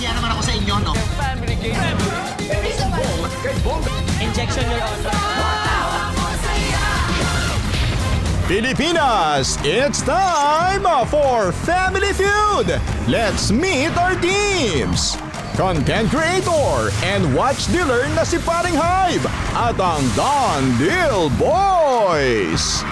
nahiya naman ako sa inyo, no? Injection, Your Honor. Pilipinas, it's time for Family Feud! Let's meet our teams! Content creator and watch dealer na si Paring Hybe at ang Don Deal Boys!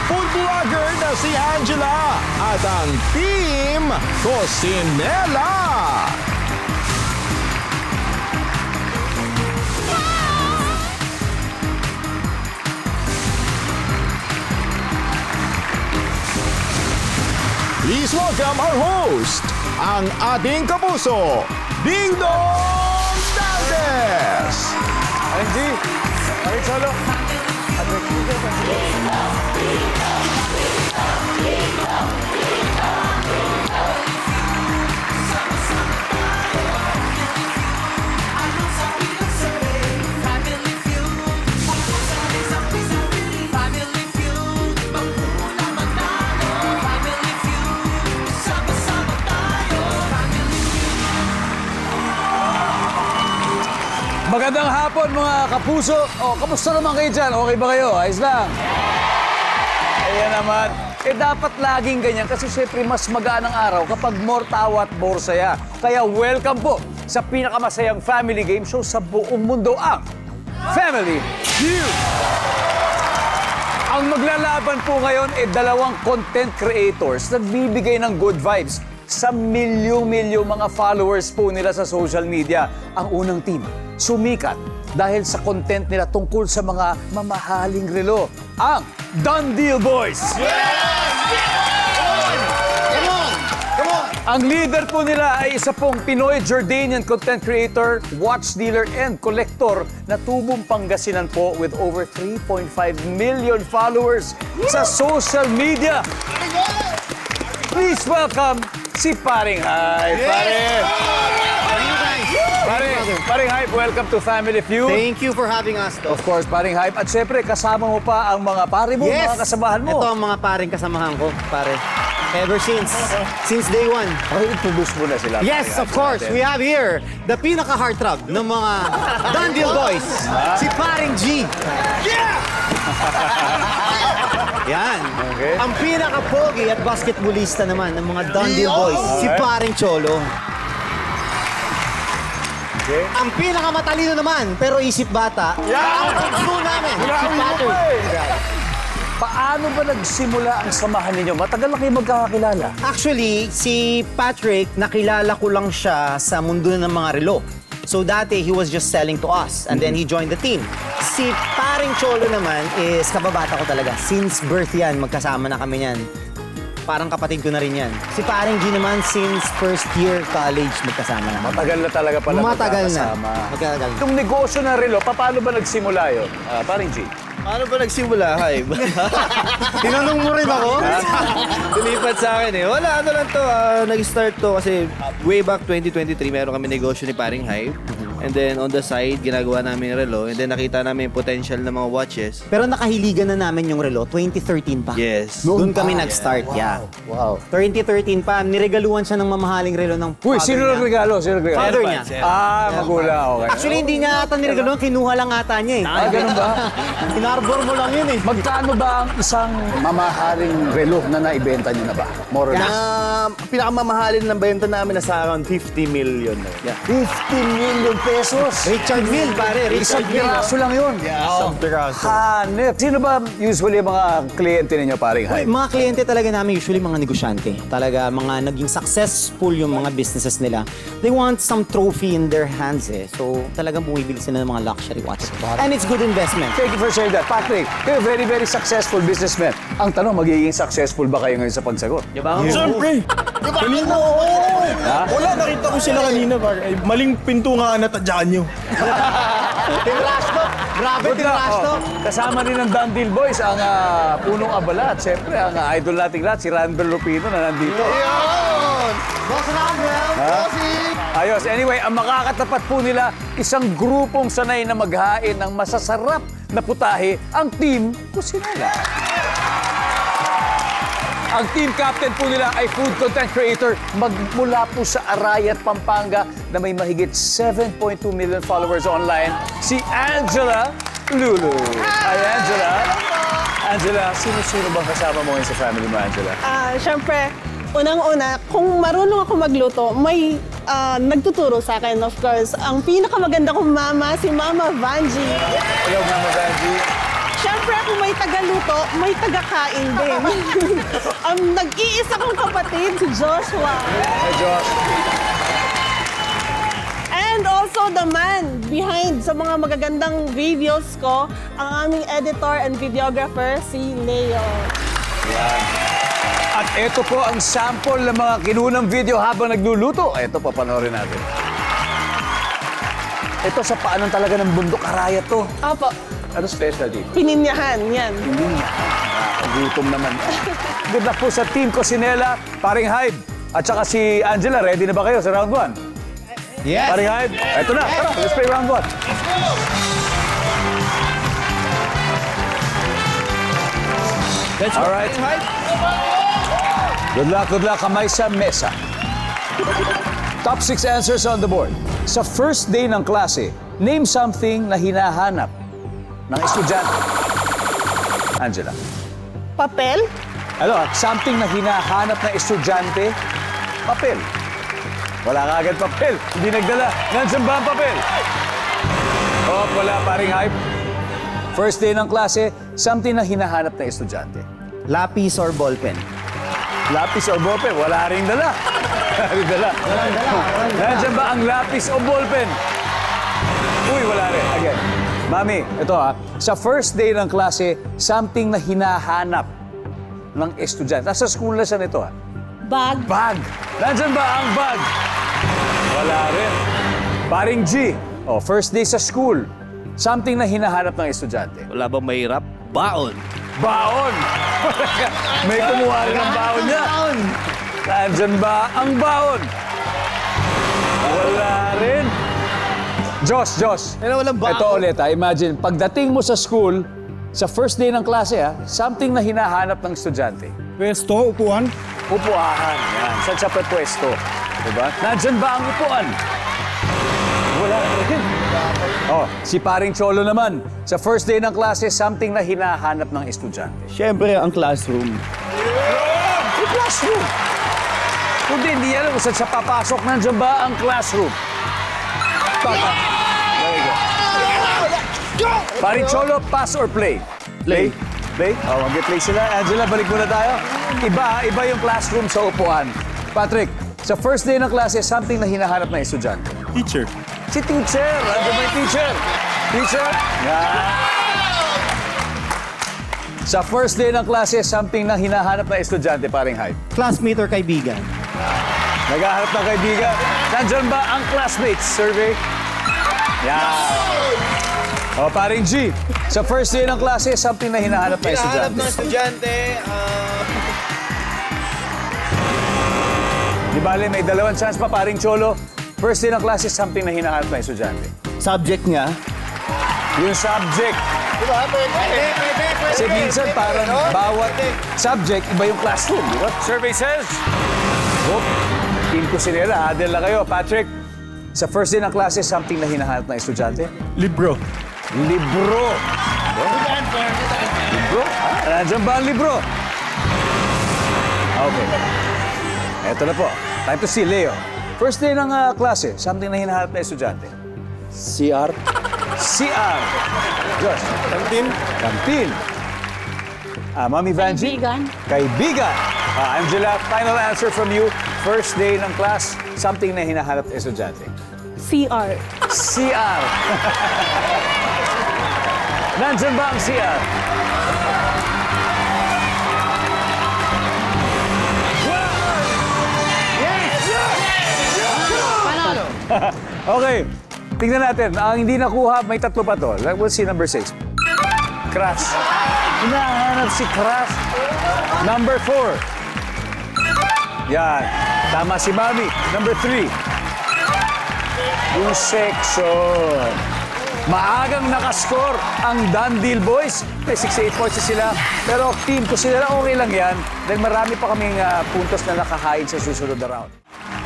Food vlogger na si Angela at ang Team Cosinela! Please welcome our host, ang ating kapuso, Ding Dong Dantes! Angie, Arik Solo. Magandang hapon mga kapuso. Kamusta naman kayo dyan? Okay ba kayo? Ayos lang. Ayan naman. Dapat laging ganyan kasi syempre mas magaan ang araw kapag more tawa at more saya. Kaya welcome po sa pinakamasayang family game show sa buong mundo, ang Family Feud. Ang maglalaban po ngayon dalawang content creators nagbibigay ng good vibes sa milyong-milyong mga followers po nila sa social media. Ang unang team, sumikat dahil sa content nila tungkol sa mga mamahaling relo, ang Don Deal Boys. Ang leader po nila ay isa pong Pinoy Jordanian content creator, watch dealer, and collector na tubong Pangasinan po with over 3.5 million followers sa social media. Please welcome si Paring Hybe. Paring Hybe, welcome to Family Feud. Thank you for having us, Of course, Paring Hybe. At syempre, kasama mo pa ang mga pare mo, mga kasamahan mo. Ito ang mga paring kasamahan ko, pare. Ever since day one. Introduce mo na sila. Yes, of course. We have here the pinaka-heartthrob ng mga Don Deal Boys. Si Paring G. Yeah! Yan. Okay. Ang pinaka-pogi at basketballista naman ng mga Don Deal Boys, si Paring Cholo. Okay. Ang pinakamatalino naman, pero isip bata, ang bunso namin, si Patrick. Paano ba nagsimula ang samahan ninyo? Matagal na kayo magkakakilala. Actually, si Patrick, nakilala ko lang siya sa mundo ng mga relo. So dati, he was just selling to us. And then he joined the team. Si Paring Cholo naman is kababata ko talaga. Since birth yan, magkasama na kami yan. Parang kapatid ko na rin yan. Si Paring G naman, since first year college, magkasama na. Matagal na talaga pala Matagal na. magkakasama. Matagal na. Itong negosyo ng relo, paano ba nagsimula yun? Paring G. Paano ba nagsimula, Hybe? Tinanong mo rin ako? Tulipat sa akin eh. Wala, ano lang to. Nag-start to kasi way back 2023, meron kami negosyo ni Paring Hybe. And then on the side, ginagawa namin yung relo. And then nakita namin yung potential ng mga watches. Pero nakahiligan na namin yung relo, 2013 pa. Yes. Doon kami nag-start, yeah. Wow. 2013 pa, niregaluhan siya ng mamahaling relo ng Uy, father sino niya. nagregalo? Sino nagregalo? Father niya. Magulang. Okay. Actually, hindi niya ata niregaluhan, kinuha lang ata niya eh. Ganun ba? Inarbor mo lang yun eh. Magkano ba ang isang mamahaling relo na naibenta nyo na ba? More or less. Pinakamamahalin ng benta namin nasa around 50 million. Yeah. 50 million pesos. Richard Mill, pare. Isang Richard Mill. piraso lang yun. Isang piraso. Hanep. Sino ba usually ang mga kliyente ninyo, Paring Hybe? Mga kliyente talaga namin, usually mga negosyante. Talaga, mga naging successful yung mga businesses nila. They want some trophy in their hands eh. So, talagang bumibili sila ng mga luxury watches. And it's good investment. Thank you for sharing that. Patrick, kayo very, very successful businessman. Ang tanong, magiging successful ba kayo ngayon sa pagsagot? Siyempre! Kanina, wala, nakita ko sila kanina. Ay, maling pinto nga natadyan nyo. Tinrash to! Grabe, Good luck. tinrash to! Kasama rin ng Don Deal Boys ang punong abala at siyempre ang idol nating lahat, si Ranbel Lupino na nandito. Ayos. Anyway, ang makakatapat po nila, isang grupong sanay na maghain ng masasarap na putahe, ang Team Kusinela. Ang team captain po nila ay food content creator magmula po sa Arayat, Pampanga na may mahigit 7.2 million followers online, si Angela Lulu. Hi, Angela. Angela, sino-sino bang kasama mo ngayon sa family mo, Angela? Siyempre, unang-una, kung marunong ako magluto, may nagtuturo sa akin, of course. Ang pinakamaganda kong mama, si Mama Vanji. Hello, Mama Vanji. Siyempre, kung may tagaluto, may tagakain din. Ang nag-iisa kong kapatid, si Joshua. Hey, Josh. And also the man behind sa mga magagandang videos ko, ang aming editor and videographer, si Leo. At ito po ang sample ng mga kinunang video habang nagluluto. Ito, papanoorin natin. Ito sa paanan talaga ng bundok Arayat to. Apo, Ano special dito? pininyahan, yan. Gutom naman. Good luck po sa Team Kusinela, Paring Hyde. At saka si Angela, ready na ba kayo sa round 1? Yes. Paring Hyde, eto na. Tara, let's play round 1. Let's go. Alright. Good luck. Kamay sa mesa. Top 6 answers on the board. Sa first day ng klase, name something na hinahanap ng estudyante. Angela. Papel, Ano, something na hinahanap ng estudyante, papel. Wala ka agad papel. Hindi nagdala. Nandiyan ba ang papel? Oh, wala, paring hype. First day ng klase, something na hinahanap ng estudyante. Lapis or ballpen? Lapis o ballpen? Wala rin dala. Wala rin dala. Nandiyan ba ang lapis o ballpen? Uy, wala rin. Again. Mami, ito sa first day ng klase, something na hinahanap ng estudyante. Nasa school na siya nito bag, Bag. Nandyan ba ang bag? Wala rin. Paring G. Oh, first day sa school. Something na hinahanap ng estudyante. Wala bang mahirap? Baon. Baon. May kumuha rin ng baon niya. Nandyan ba ang baon? Wala rin. Josh. Ano, walang baon? Ito ulit imagine, pagdating mo sa school, sa first day ng klase something na hinahanap ng estudyante. Pwesto, upuan. Upuan. Yan. Saan siya pwesto? Diba? Nandyan ba ang upuan? Wala rin. Oh, si Paring Cholo naman. Sa first day ng klase, something na hinahanap ng estudyante. Siyempre, ang classroom. Yung classroom. Hindi alam kung saan siya papasok. Nandyan ba ang classroom? Very good. Paring Cholo, pass or play? Play. Oh, mag-play sila. Angela, balik muna tayo. Iba yung classroom sa upuan. Patrick, sa first day ng klase, something na hinahanap ng estudyante. Teacher. Si teacher. Nandiyan ba yung teacher? Teacher? Yan. Sa first day ng klase, something na hinahanap ng estudyante, paring hype. Classmate or kaibigan? Naghahanap ng kaibigan. Nandyan ba ang classmates survey? Yan. O, paring G. Sa first day ng klase, something na hinahanap ng Hinahanap estudyante. ng estudyante, Di bale, may dalawang chance pa, paring Cholo. First day ng klase, something na hinahanap ng estudyante. Subject niya. Yung subject. Kasi minsan parang bawat subject, iba yung classroom, di ba? Survey says, Team Kusinela, hadel na kayo. Patrick, sa first day ng klase, something na hinahanap ng estudyante? Libro. Libro. Libro? Nandiyan ba ang libro? Okay. Eto na po. Time to see, Leo. First day ng klase, something na hinahanap ng estudyante? CR. CR. Josh. Kantin. Mami Vanji? Kaibigan. Angela, final answer from you. First day ng class, something na hinahanap ng estudyante. CR. CR. Nandyan ba ang CR? Okay. Tingnan natin. Ang hindi nakuha, may tatlo pa to. We'll see number 6. Crush. Hinahanap si Crush. Number 4. Yan. Tama si Mami. Number 3. Yung section. Maagang nakascore ang Dandil Boys. May 68 points na sila. Pero team ko sila, okay lang yan. Dahil marami pa kaming puntos na nakahain sa susunod na round.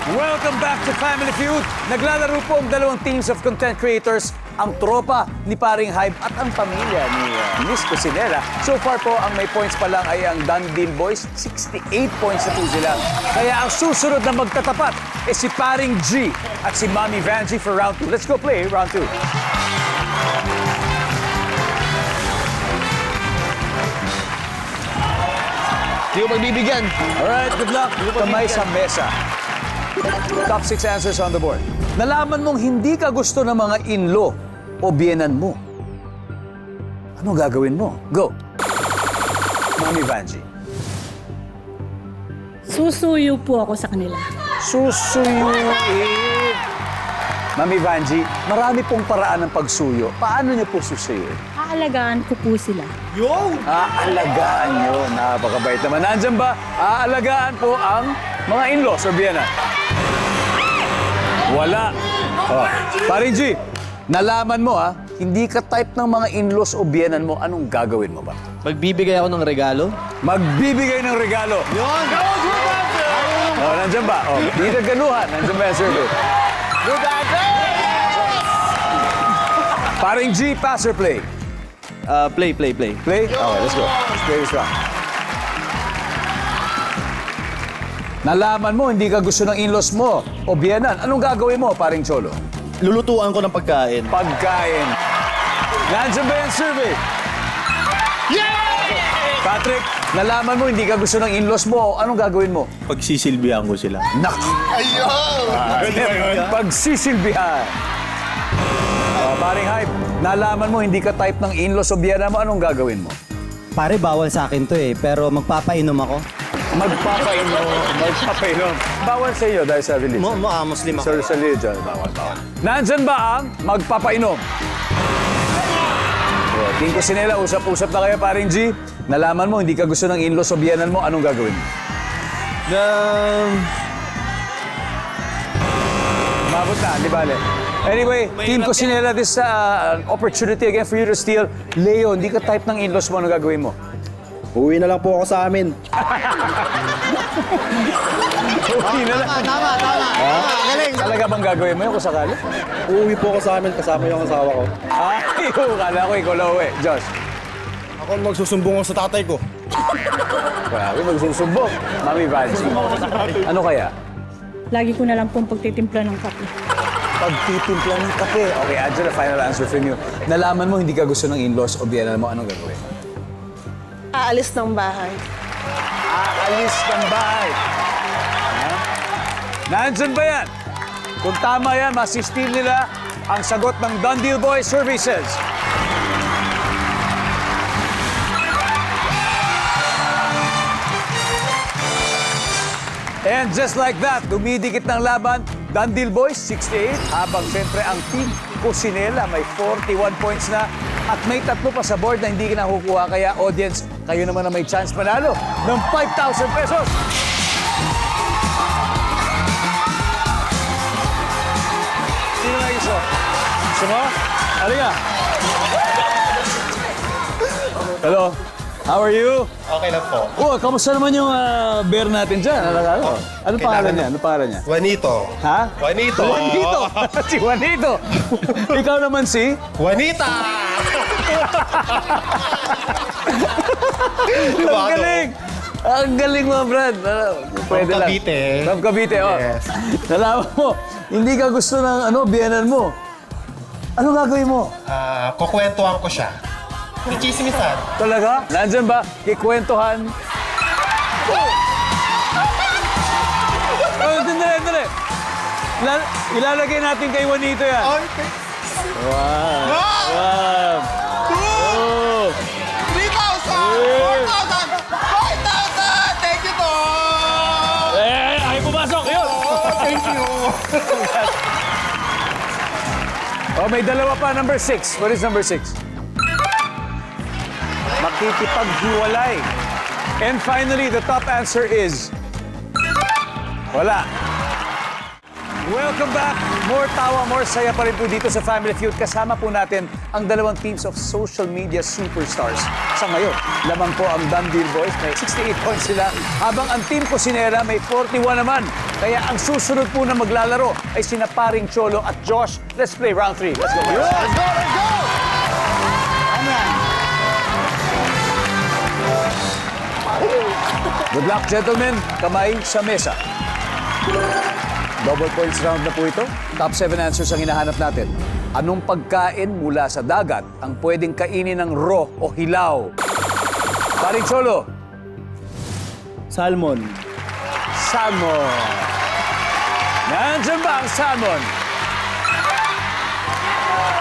Welcome back to Family Feud. Naglalaro po ang dalawang teams of content creators, ang tropa ni Paring Hybe at ang pamilya ni Miss Cusinera. So far po, ang may points pa lang ay ang Dandil Boys. 68 points na po sila. Kaya ang susunod na magtatapat ay si Paring G at si Mami Vanjie for round 2. Let's go play round 2. Hindi ko pagbibigyan. Alright, good luck. Kamay sa mesa. Top 6 answers on the board. Nalaman mong hindi ka gusto ng mga in-law o biyenan mo. Ano gagawin mo? Go. Mami Vanjie. Susuyo po ako sa kanila. Susuyuin. Mami Vanjie, marami pong paraan ng pagsuyo. Paano niyo po susuyuin? Aalagaan ko po sila. Aalagaan nyo. Napakabait naman. Nandyan ba? Aalagaan po ang mga in-laws o biyenan? Wala. Oh. Paring G, nalaman mo hindi ka type ng mga in-laws o biyenan mo, anong gagawin mo ba? Magbibigay ako ng regalo. Magbibigay ng regalo. Yun! Oh, nandyan ba? Oh, di nagganuhan. Nandyan ba yung survey? Good answer! Paring G, pass or play? Play. Play? Okay, let's go. Let's play this round. Nalaman mo, hindi ka gusto ng in-laws mo o biyenan. Anong gagawin mo, Paring Cholo? Lulutuan ko ng pagkain. Pagkain. Nandiyan ba yung survey? Yeah! Patrick, nalaman mo, hindi ka gusto ng in-laws mo. Anong gagawin mo? Pagsisilbihan ko sila. Nak! Ayun! Pagsisilbihan. Paring Hybe, nalaman mo, hindi ka type ng in-laws o biyana mo. Anong gagawin mo? Pare, bawal sa akin to pero magpapainom ako. Magpapainom. Bawal sa iyo dahil sa religion. Muslim ako. Sa religion, bawal. Nandyan ba ang magpapainom? King Cusinera, usap-usap na kayo, Paring G. Nalaman mo, hindi ka gusto ng in-laws o biyanan mo, anong gagawin mo? Mabot na, di bale. Anyway, Team Cusinera, this is an opportunity again for you to steal. Leo, hindi ka type ng in-laws mo, anong gagawin mo? Uwi na lang po ako sa amin. Okay na lang. Tama. Galing. Talaga bang gagawin mo yun kung sakali? Uuwi po ako sa amin kasama yung asawa ko. Kala ko ikaw lang uwi. Josh. Ako magsusumbong ako sa tatay ko. Grabe, magsusumbong. Mami Vanjie. Ano kaya? Lagi ko na lang pong pagtitimpla ng kape. Pagtitimpla ng kape. Okay, Angela, final answer from you. Nalaman mo hindi ka gusto ng in-laws o biyanan mo, anong gagawin? Aalis ng bahay. Aalis ng bahay. Nandyan ba yan? Kung tama yan, masistil nila ang sagot ng Dandil Boy Services. And just like that, dumidikit ng laban, Dandil Boys 68, habang siyempre ang Team Cusinera may 41 points na at may 3 pa sa board na hindi nakukuha. Kaya audience, kayo naman na may chance manalo ng 5,000 pesos. Sino na gusto? Gusto mo? Halika. Hello. How are you? Okay lang po. Oh, kamusta naman yung bear natin dyan? Ano pangalan niya? Ano pangalan niya? Juanito. Ha? Juanito. Juanito! Si Juanito! Ikaw naman si? Juanita! Ang galing! Ang galing mo, Brad. Pwede lang. Cavite. From Cavite, oh. Yes. Nalaman mo, hindi ka gusto ng biyanan mo. Ano gagawin mo? Kukwentuhan ko siya. Chismisan. Talaga? Nandyan ba? Kikwentuhan? Oh, dali. Ilalagay natin kay Juanito yan. Wow. Oh. 3,000! 4,000! 5,000! Thank you to! Ay, pumasok! Yun! Thank you! Oh, may dalawa pa. Number 6. What is number 6? Makikipaghiwalay. And finally, the top answer is Wala. Welcome back! More tawa, more saya pa rin po dito sa Family Feud. Kasama po natin ang dalawang teams of social media superstars. Sa ngayon, lamang po ang Dundee Boys. May 68 points sila. Habang ang Team Cusinera may 41 naman. Kaya ang susunod po na maglalaro ay sina Paring Cholo at Josh. Let's play round 3. Let's go, boys. Let's go, let's go! Good luck, gentlemen. Kamay sa mesa. Double points round na po ito. Top 7 answers ang hinahanap natin. Anong pagkain mula sa dagat ang pwedeng kainin ng raw o hilaw? Paring Cholo. Salmon. Salmon. Nandyan ba ang salmon?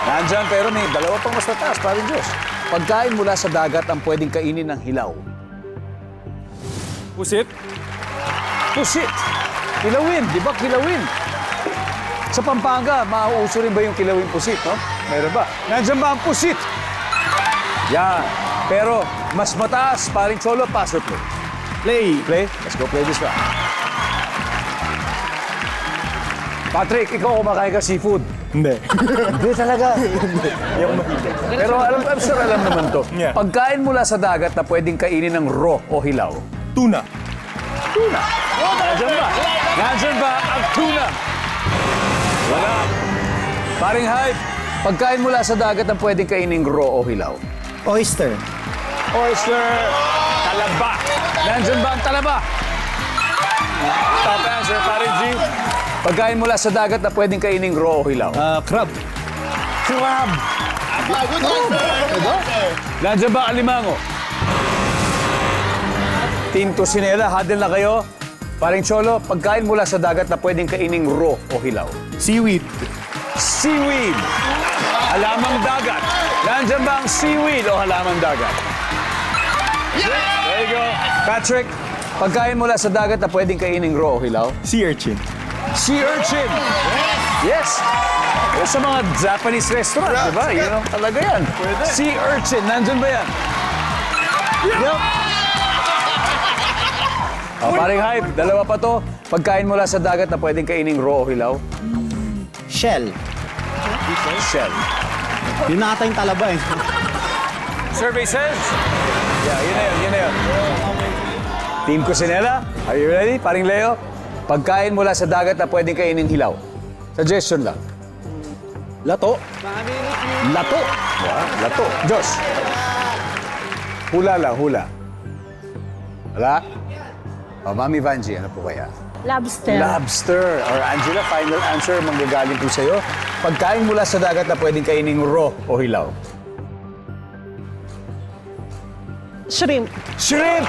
Nandyan, pero may dalawa pang mas mataas, paring Diyos. Pagkain mula sa dagat ang pwedeng kainin ng hilaw. Pusit. Pusit. Kilawin, di ba kilawin? Sa Pampanga, mauuso rin ba yung kilawin pusit, no? Meron ba? Nandiyan ba ang pusit? Yan. Pero mas mataas, paring Cholo, pass or play? Play. Play? Let's go play this round. Patrick, ikaw kumakain ka seafood. Hindi. Hindi talaga. Hindi ako mahilig. Pero I'm sure alam naman to. Yeah. Pagkain mula sa dagat na pwedeng kainin ng raw o hilaw. Tuna. Tuna. Nandiyan ba? Nandiyan ba ang tuna? Wala. Paring Hype, pagkain mula sa dagat na pwedeng kainin raw o hilaw. Oyster. Oyster. Talaba. Nandiyan ba ang talaba? Top answer, paring G. Pagkain mula sa dagat na pwedeng kainin raw o hilaw. Crab. Crab. Nandiyan ba ang alimango? Team Cusinera, huddle na kayo. Paring Cholo, pagkain mula sa dagat na pwedeng kainin raw o hilaw. Seaweed. Seaweed. Halamang dagat. Nandiyan ba ang seaweed o halamang dagat? There you go. Patrick, pagkain mula sa dagat na pwedeng kainin raw o hilaw. Sea urchin. Sea urchin. Yes. Yes. Sa mga Japanese restaurant, di ba? Yun ang talaga yan. Sea urchin. Nandiyan ba yan? Yep. Paring Hype, dalawa pa to. Pagkain mula sa dagat na pwedeng kainin raw o hilaw. Shell. Shell. Yun na ata yung talaba eh. Survey says. Yeah, yun na yun, yun na yun. Team Cusinera, are you ready? Paring Leo, pagkain mula sa dagat na pwedeng kainin hilaw. Suggestion lang. Lato. Lato. Yeah, lato. Josh. Hula lang, hula. Wala? O, Mami Vanjie, ano po kaya? Lobster. Lobster. Or Angela, final answer, manggagaling po sa'yo. Pagkain mula sa dagat na pwedeng kainin raw o hilaw. Shrimp. Shrimp!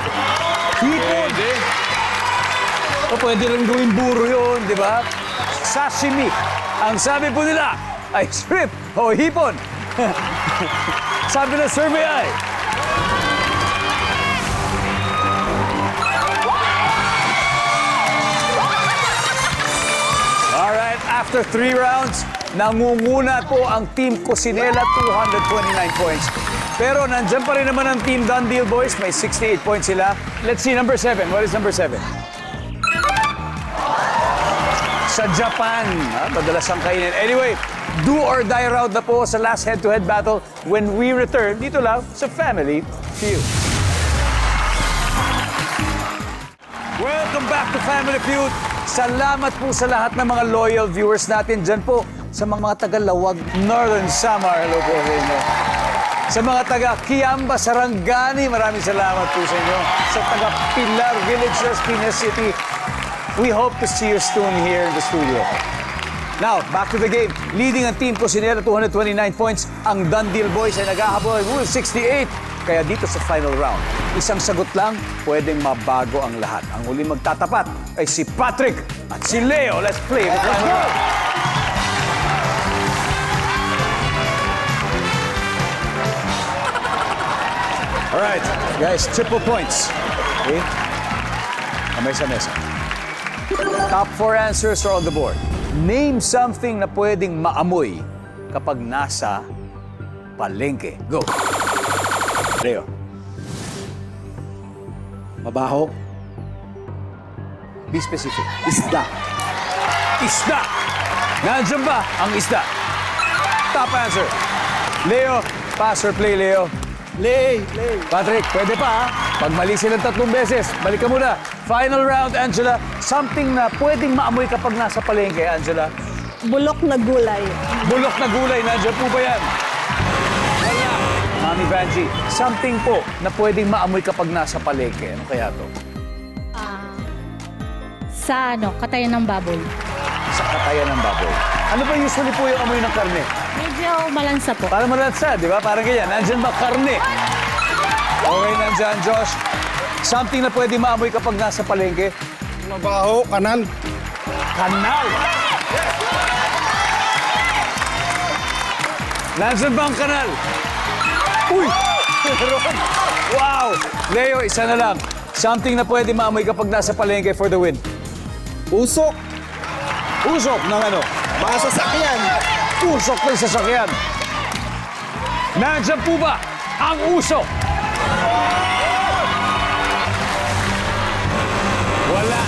Hipon! O pwede rin gawing buro yun, di ba? Sashimi. Ang sabi po nila ay shrimp o hipon. Sabi ng survey ay... Alright, after 3 rounds, nangunguna po ang Team Cusinera, 229 points. Pero nandyan pa rin naman ang Team Dundee Boys, may 68 points sila. Let's see number 7. What is number 7? Sa Japan. Madalas ang kainin. Anyway, do or die round na po sa last head-to-head battle when we return dito lang sa Family Feud. Welcome back to Family Feud. Salamat po sa lahat ng mga loyal viewers natin dyan po sa mga taga-Lawag, Northern Samar. Hello po sa inyo. Sa mga taga-Kiamba, Sarangani, maraming salamat po sa inyo. Sa taga-Pilar Village, Las Piñas City, we hope to see you soon here in the studio. Now, back to the game. Leading ang Team Cusinera, 229 points. Ang Dundee Boys ay naghahabol, 68. Kaya dito sa final round, isang sagot lang, pwedeng mabago ang lahat. Ang huling magtatapat ay si Patrick at si Leo. Let's play the final round. Alright, guys, triple points. Okay? Kamay sa mesa. Top 4 answers are on the board. Name something na pwedeng maamoy kapag nasa palengke. Go. Leo. Mabaho. Be specific. Isda. Isda. Nandiyan ba ang isda? Top answer. Leo, pass or play, Leo? Lay. Patrick, pwede pa ha? Pag mali silang 3 beses, balik ka muna. Final round, Angela. Something na pwedeng maamoy kapag nasa palengke, Angela. Bulok na gulay. Bulok na gulay, nandiyan po ba yan? Wala. Mami Vanjie, something po na pwedeng maamoy kapag nasa palengke. Ano kaya to? Sa katayan ng baboy. Sa katayan ng baboy. Ano ba usually po yung amoy ng karne? Medyo malansa po. Para malansa, di ba? Parang ganyan. Nandiyan ba karne? Okay, nandiyan, Josh. Something na pwedeng maamoy kapag nasa palengke. Mabaho, kanan. Kanal. Nandiyan ba ang kanal? Uy! Meron. Wow! Leo, isa na lang. Something na pwede maamoy kapag nasa palengke for the win. Usok. Usok ng ano? Mga sasakyan. Usok ng sasakyan. Nandiyan po ba ang usok? Wala.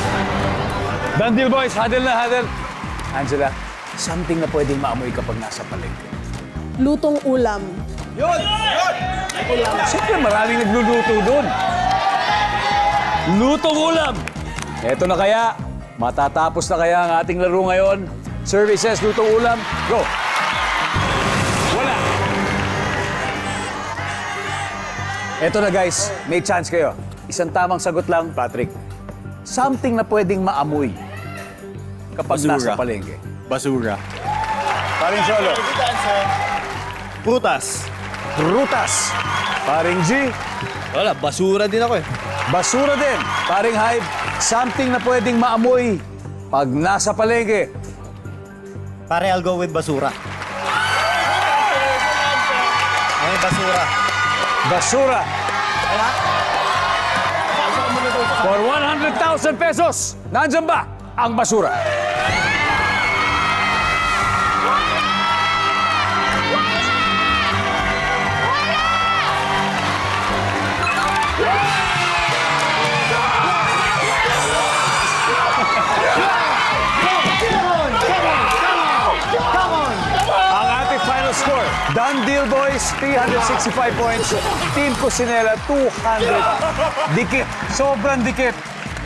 Dandil boys, huddle na, huddle. Angela, something na pwedeng maamoy kapag nasa palengke. Lutong ulam. Siyempre, maraming nagluluto doon. Lutong ulam. Eto na kaya. Matatapos na kaya ang ating laro ngayon. Services, lutong ulam. Go. Wala. Eto na guys, may chance kayo. Isang tamang sagot lang, Patrick. Something na pwedeng maamoy kapag nasa palengke. Basura. Paring Solo. Prutas. Prutas. Paring G. Wala, basura din ako eh. Basura din. Paring Hype, something na pwedeng maamoy pag nasa palengke. Pare, I'll go with basura. Ay, basura. Basura. For 100,000 pesos, nandyan ba ang basura? Ang ating final score, Done Deal Boys, 365 points. Team Cusinela, 200. Dikit. Sobrang dikit.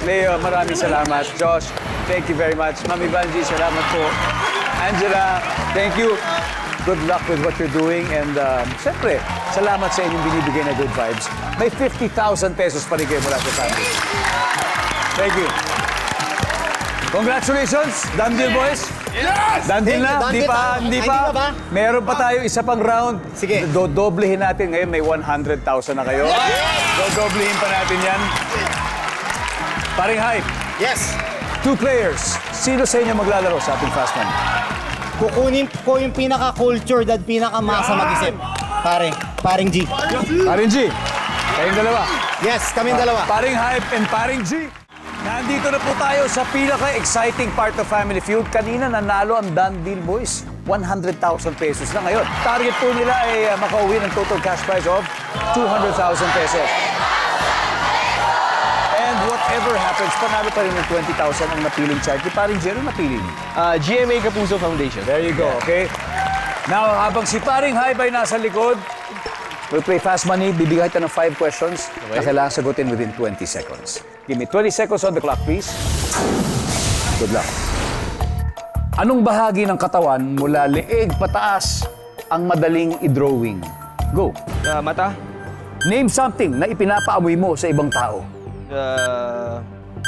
Leo, maraming salamat. Josh, thank you very much. Mami Vanjie, salamat po. Angela, thank you. Good luck with what you're doing. And siyempre, salamat sa inyong binibigay na good vibes. May 50,000 pesos pa rin kayo mula sa family. Thank you. Congratulations, Done Deal Boys. Yes! Done deal na? Done Hindi deal pa, ba? hindi Hindi pa. pa ba? Meron pa tayo isa pang round. Sige. Dodoblehin natin. Ngayon may 100,000 na kayo. Dodoblehin pa natin yan. Paring Hype, Yes. 2 players. Sino sa inyo maglalaro sa ating Fast Money? Kukunin ko yung pinaka-cultured at pinaka-masa mag-isip. Paring G. Paring G, kayong dalawa. Yes, kaming dalawa. Paring Hype and Paring G. Nandito na po tayo sa pinaka-exciting part of Family Feud. Kanina nanalo ang Done Deal Boys. 100,000 pesos na ngayon. Target po nila ay makauwi ng total cash prize of 200,000 pesos. And whatever happens, panalo pa rin ng 20,000 ang napiling charity. Paring G, ano napili niyo? GMA Kapuso Foundation. There you go, okay? Now, habang si Paring Hype ay nasa likod, we'll play Fast Money. Bibigay tayo ng 5 questions na kailangan sagutin within 20 seconds. Give me 20 seconds on the clock, please. Good luck. Anong bahagi ng katawan mula leeg pataas ang madaling i-drawing? Go. Mata. Name something na ipinapaamoy mo sa ibang tao.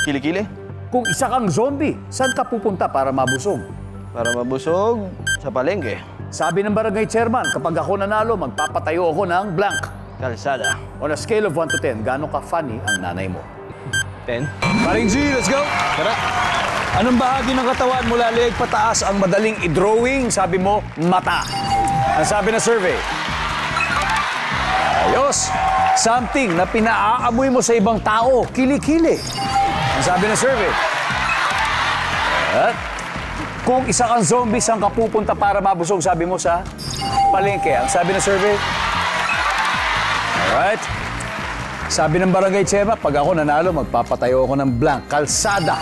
Kilikili. Kung isa kang zombie, saan ka pupunta para mabusog? Para mabusog sa palengke. Sabi ng barangay chairman, kapag ako nanalo, magpapatayo ako ng blank. Kalsada. On a scale of 1 to 10, gaano ka funny ang nanay mo? 10. Paring G, let's go! Tara! Anong bahagi ng katawan mula leeg pataas ang madaling i-drawing? Sabi mo, mata. Ang sabi na survey. Ayos! Something na pinaamoy mo sa ibang tao, kilikili. Ang sabi na survey. At kung isa kang zombie, saan ka pupunta para mabusog? Sabi mo sa palengke. Ang sabi na survey. Alright. Sabi ng barangay chairman, pag ako nanalo, magpapatayo ako ng blank. Kalsada.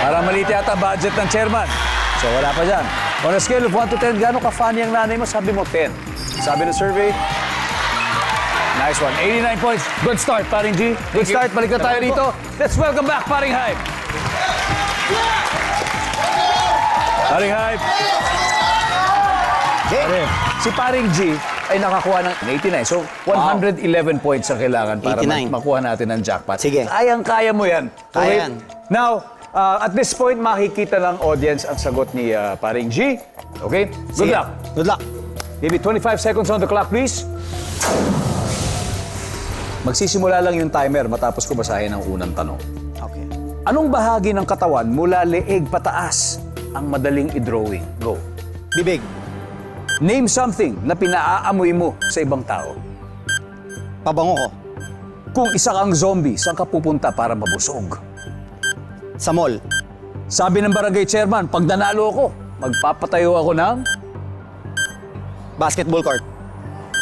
Para maliit yata budget ng chairman. So wala pa dyan. On a scale of 1 to 10, gaano ka-funny ang nanay mo? Sabi mo 10. Sabi ng survey, nice one. 89 points. Good start, paring G. Good start. Balik na tayo rito. Let's welcome back, paring Hype. Paring Hype. Paring, si paring G ay nakakuha ng 89. So, 111 points ang kailangan para 89. makuha natin ng jackpot. Sige. Kayang-kaya mo yan. Kaya yan. Now, at this point, makikita ng audience ang sagot ni paring G. Okay? Good Sige. luck. Good luck. Give me 25 seconds on the clock, please. Magsisimula lang yung timer matapos ko basahin ang unang tanong. Okay. Anong bahagi ng katawan mula leeg pataas ang madaling i-drawing? Go. Bibig. Name something na pinaaamoy mo sa ibang tao. Pabango ko. Kung isa kang zombie, saan ka pupunta para mabusog? Sa mall. Sabi ng barangay chairman, pag nanalo ako, magpapatayo ako ng... Basketball court.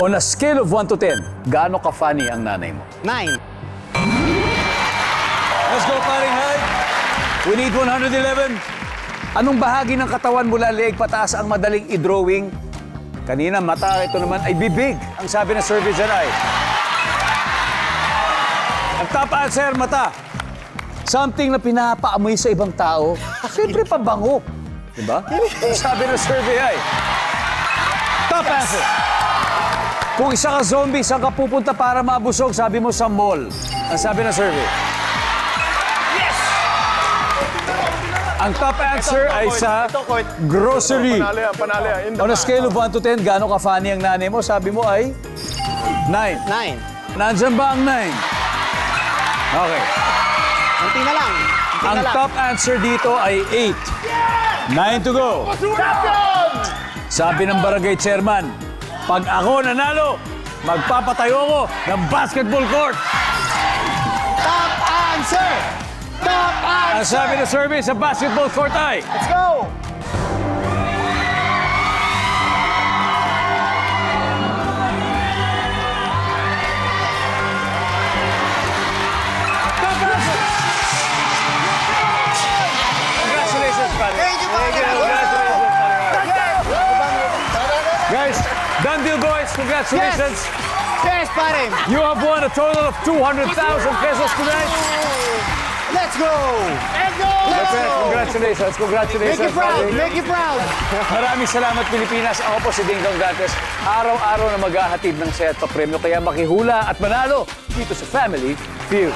On a scale of 1 to 10, gaano ka-funny ang nanay mo? 9. Let's go, paring Hype! We need 111. Anong bahagi ng katawan mula leeg pataas ang madaling i-drawing? Kanina, mata. Ito naman ay bibig. Ang sabi ng survey dyan ay... Ang top answer, mata. Something na pinapaamoy sa ibang tao. Siyempre, pabango. Diba? Ang sabi ng survey ay... Top answer. Kung isa ka zombie, saan ka pupunta para mabusog? Sabi mo sa mall. Ang sabi ng survey. Yes! Ang top answer ay sa grocery. On a scale of 1 to 10, gaano ka-funny ang nanay mo? Sabi mo ay 9. 9. Nandyan ba ang 9? Okay. Unti na lang. Ang top answer dito ay 8. 9 to go. Sabi ng barangay chairman, pag ako nanalo, magpapatayo ako ng basketball court. Top answer! Top answer! Ang sabi ng survey sa basketball court ay... Let's go! Congratulations, pare. Thank you, pare. Congratulations, pare. Guys, done deal, boys. Congratulations. Yes, pare! You have won a total of 200,000 pesos tonight. Let's go! Let's go! That's it. Congratulations. Congratulations. Make you proud! pare. Make you proud! Maraming salamat, Pilipinas. Ako po si Ding Dong Dantes. Araw-araw na maghahatid ng saya at papremyo. Kaya makihula at manalo dito sa Family Feud.